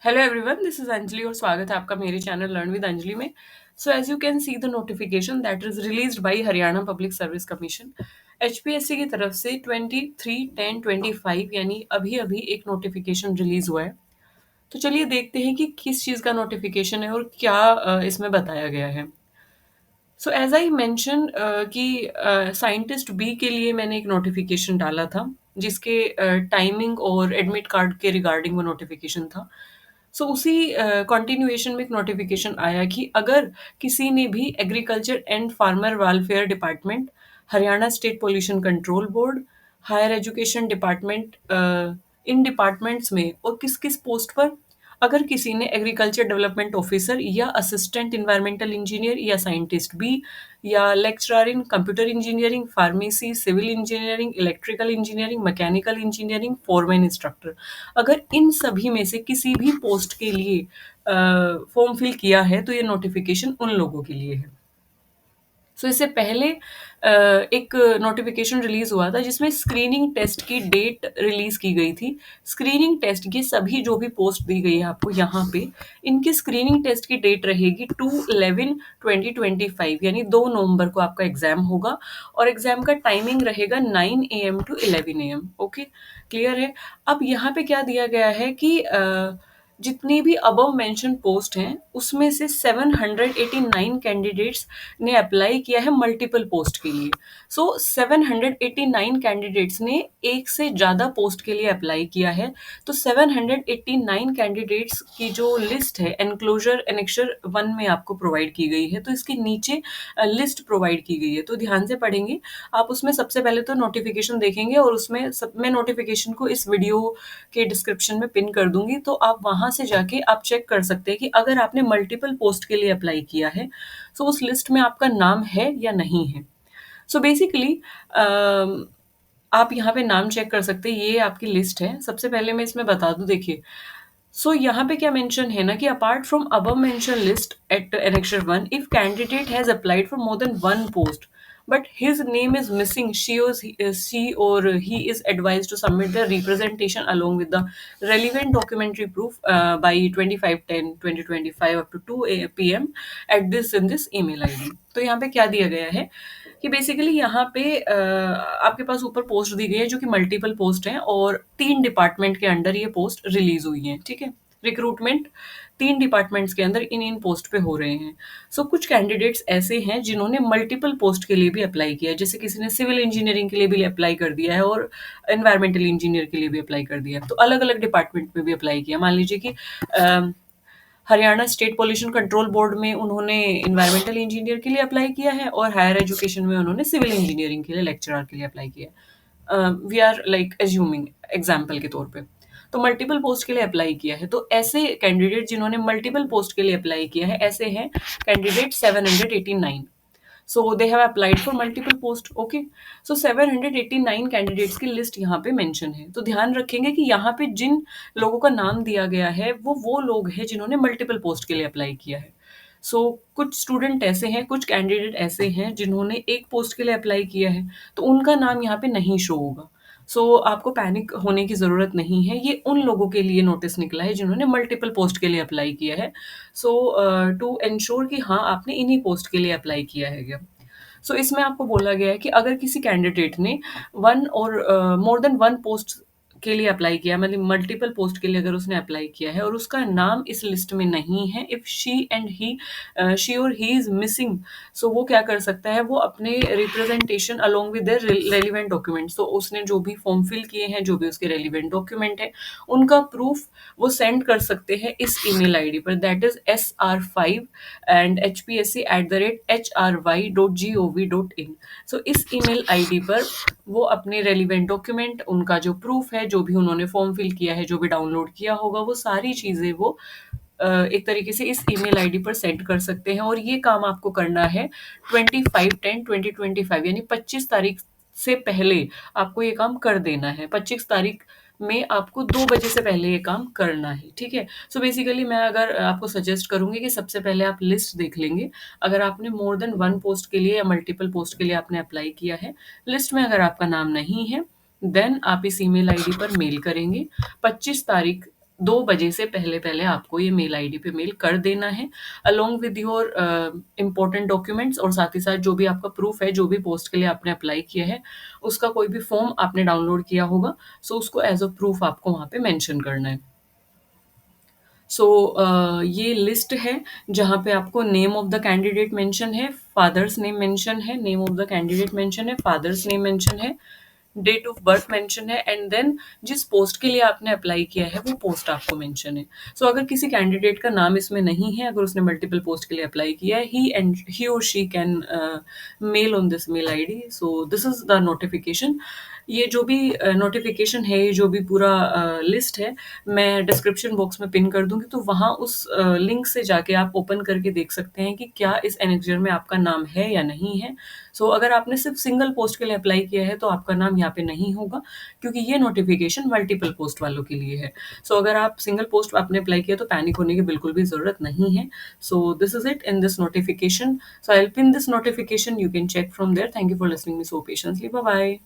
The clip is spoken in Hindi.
Hello everyone, this is Anjali और स्वागत है आपका मेरे चैनल लर्न विद अंजलि में। So as you can see the notification that is released by Haryana public service commission HPSC की तरफ से 23/10/25 यानी अभी अभी एक नोटिफिकेशन रिलीज हुआ है। तो चलिए देखते हैं कि किस चीज़ का नोटिफिकेशन है और क्या इसमें बताया गया है। सो एज आई मेंशन कि साइंटिस्ट बी के लिए मैंने एक नोटिफिकेशन डाला था जिसके टाइमिंग और एडमिट कार्ड के रिगार्डिंग वो नोटिफिकेशन था। सो उसी कंटिन्यूएशन में एक नोटिफिकेशन आया कि अगर किसी ने भी agriculture and farmer welfare department, Haryana state pollution control board, higher education department, इन डिपार्टमेंट्स में और किस किस पोस्ट पर अगर किसी ने एग्रीकल्चर डेवलपमेंट ऑफिसर या असिस्टेंट इन्वायरमेंटल इंजीनियर या साइंटिस्ट बी या lecturer in computer engineering, pharmacy, civil engineering, electrical engineering, mechanical engineering, foreman instructor, अगर इन सभी में से किसी भी पोस्ट के लिए फॉर्म फिल किया है तो ये नोटिफिकेशन उन लोगों के लिए है। सो इससे पहले एक नोटिफिकेशन रिलीज हुआ था जिसमें स्क्रीनिंग टेस्ट की डेट रिलीज की गई थी। स्क्रीनिंग टेस्ट ये सभी जो भी पोस्ट दी गई है आपको यहाँ पे, इनकी स्क्रीनिंग टेस्ट की डेट रहेगी 2/11/2025 यानी 2 नवंबर को आपका एग्जाम होगा और एग्जाम का टाइमिंग रहेगा 9 AM to 11 AM। Okay, clear है। अब यहाँ पे क्या दिया गया है कि जितनी भी अबव मेंशन पोस्ट हैं उसमें से 789 कैंडिडेट्स ने अप्लाई किया है मल्टीपल पोस्ट के लिए। सो 789 कैंडिडेट्स ने एक से ज़्यादा पोस्ट के लिए अप्लाई किया है। तो 789 कैंडिडेट्स की जो लिस्ट है एनक्लोजर एनेक्शर 1 में आपको प्रोवाइड की गई है। तो इसके नीचे लिस्ट प्रोवाइड की गई है, तो ध्यान से पढ़ेंगे आप। उसमें सबसे पहले तो नोटिफिकेशन देखेंगे और उसमें सब मैं नोटिफिकेशन को इस वीडियो के डिस्क्रिप्शन में पिन कर दूंगी, तो आप वहां से जाके आप चेक कर सकते हैं कि अगर आपने मल्टीपल पोस्ट के लिए अप्लाई किया है तो उस लिस्ट में आपका नाम है या नहीं है। सो बेसिकली आप यहाँ पे नाम चेक कर सकते हैं, ये आपकी लिस्ट है। सबसे पहले मैं इसमें बता दूं, देखिए। सो यहाँ पे क्या मेंशन है ना कि apart from above mention list at annexure 1, if candidate has applied for more than one post but his name is missing, she or he is advised to submit the representation along with the relevant documentary proof by 25/10/2025 up to 2 p.m. at this in this email ID। तो यहाँ पे क्या दिया गया है कि बेसिकली यहाँ पे आपके पास ऊपर पोस्ट दी गई है जो कि मल्टीपल पोस्ट हैं और 3 डिपार्टमेंट के अंडर ये पोस्ट रिलीज हुई है। ठीक है, रिक्रूटमेंट 3 डिपार्टमेंट्स के अंदर इन इन पोस्ट पे हो रहे हैं। सो कुछ कैंडिडेट्स ऐसे हैं जिन्होंने मल्टीपल पोस्ट के लिए भी अप्लाई किया है, जैसे किसी ने सिविल इंजीनियरिंग के लिए भी अप्लाई कर दिया है और एनवायरमेंटल इंजीनियर के लिए भी अप्लाई कर दिया है। तो अलग अलग डिपार्टमेंट में भी अप्लाई किया। मान लीजिए कि Haryana state pollution control board में उन्होंने इन्वायरमेंटल इंजीनियर के लिए अप्लाई किया है और हायर एजुकेशन में उन्होंने सिविल इंजीनियरिंग के लिए लेक्चरर के लिए अप्लाई किया है। We are like assuming example के तौर पे। तो मल्टीपल पोस्ट के लिए अप्लाई किया है, तो ऐसे कैंडिडेट जिन्होंने मल्टीपल पोस्ट के लिए अप्लाई किया है ऐसे हैं candidate 789। So they have applied for multiple post। Okay, so 789 candidates की लिस्ट यहाँ पे मेंशन है। तो ध्यान रखेंगे कि यहाँ पे जिन लोगों का नाम दिया गया है वो लोग हैं जिन्होंने मल्टीपल पोस्ट के लिए अप्लाई किया है। सो कुछ स्टूडेंट ऐसे हैं, कुछ कैंडिडेट ऐसे हैं जिन्होंने एक पोस्ट के लिए अप्लाई किया है, तो उनका नाम यहाँ पे नहीं शो होगा। सो आपको पैनिक होने की ज़रूरत नहीं है, ये उन लोगों के लिए नोटिस निकला है जिन्होंने मल्टीपल पोस्ट के लिए अप्लाई किया है। सो टू एंश्योर कि हाँ आपने इन्हीं पोस्ट के लिए अप्लाई किया है क्या। सो इसमें आपको बोला गया है कि अगर किसी कैंडिडेट ने वन और मोर देन वन पोस्ट के लिए अप्लाई किया, मतलब मल्टीपल पोस्ट के लिए अगर उसने अप्लाई किया है और उसका नाम इस लिस्ट में नहीं है, इफ शी और ही इज मिसिंग, सो वो क्या कर सकता है, वो अपने representation along with their relevant documents, तो उसने जो भी फॉर्म फिल किए हैं, जो भी उसके रेलिवेंट डॉक्यूमेंट है, उनका प्रूफ वो सेंड कर सकते हैं इस ईमेल आईडी पर, that is SR5 and hpsc@hry.gov.in। सो इस ईमेल आईडी पर वो अपने रेलिवेंट डॉक्यूमेंट, उनका जो प्रूफ है, जो भी उन्होंने फॉर्म फिल किया है, जो भी डाउनलोड किया होगा, वो सारी चीज़ें वो एक तरीके से इस ईमेल आईडी पर सेंड कर सकते हैं। और ये काम आपको करना है 25/10/2025 यानी 25 तारीख से पहले आपको ये काम कर देना है। 25 तारीख में आपको 2 बजे से पहले ये काम करना है। ठीक है, सो बेसिकली मैं अगर आपको सजेस्ट करूंगी कि सबसे पहले आप लिस्ट देख लेंगे। अगर आपने मोर देन वन पोस्ट के लिए या मल्टीपल पोस्ट के लिए आपने अप्लाई किया है, लिस्ट में अगर आपका नाम नहीं है, देन आप इस ईमेल आईडी पर मेल करेंगे 25 तारीख 2 बजे से पहले-पहले आपको ये मेल आईडी पे मेल कर देना है, along with your important documents और साथ ही साथ जो भी आपका प्रूफ है, जो भी पोस्ट के लिए आपने अप्लाई किया है, उसका कोई भी फॉर्म आपने डाउनलोड किया होगा, सो उसको एज़ अ प्रूफ आपको वहाँ पे मेंशन करना है। सो ये लिस्ट है जहाँ पे आपको name of the candidate mention है, फादर्स नेम मेंशन है, name of the candidate mention है, फादर्स नेम मेंशन है, डेट ऑफ बर्थ मेंशन है एंड देन जिस पोस्ट के लिए आपने अप्लाई किया है वो पोस्ट आपको मेंशन है। सो अगर किसी कैंडिडेट का नाम इसमें नहीं है, अगर उसने मल्टीपल पोस्ट के लिए अप्लाई किया है, ही और she can mail on this mail ID. So this is the notification. ये जो भी नोटिफिकेशन है, ये जो भी पूरा लिस्ट है, मैं डिस्क्रिप्शन बॉक्स में पिन कर दूंगी, तो वहाँ उस लिंक से जाके आप ओपन करके देख सकते हैं कि क्या इस एनेक्जर में आपका नाम है या नहीं है। सो अगर आपने सिर्फ सिंगल पोस्ट के लिए अप्लाई किया है तो आपका नाम यहाँ पे नहीं होगा, क्योंकि ये नोटिफिकेशन मल्टीपल पोस्ट वालों के लिए है। सो अगर आप सिंगल पोस्ट आपने अप्लाई किया तो पैनिक होने की बिल्कुल भी ज़रूरत नहीं है। So this is it in this notification. So I will pin this notification, you can check from there. Thank you for listening me so patiently. Bye bye.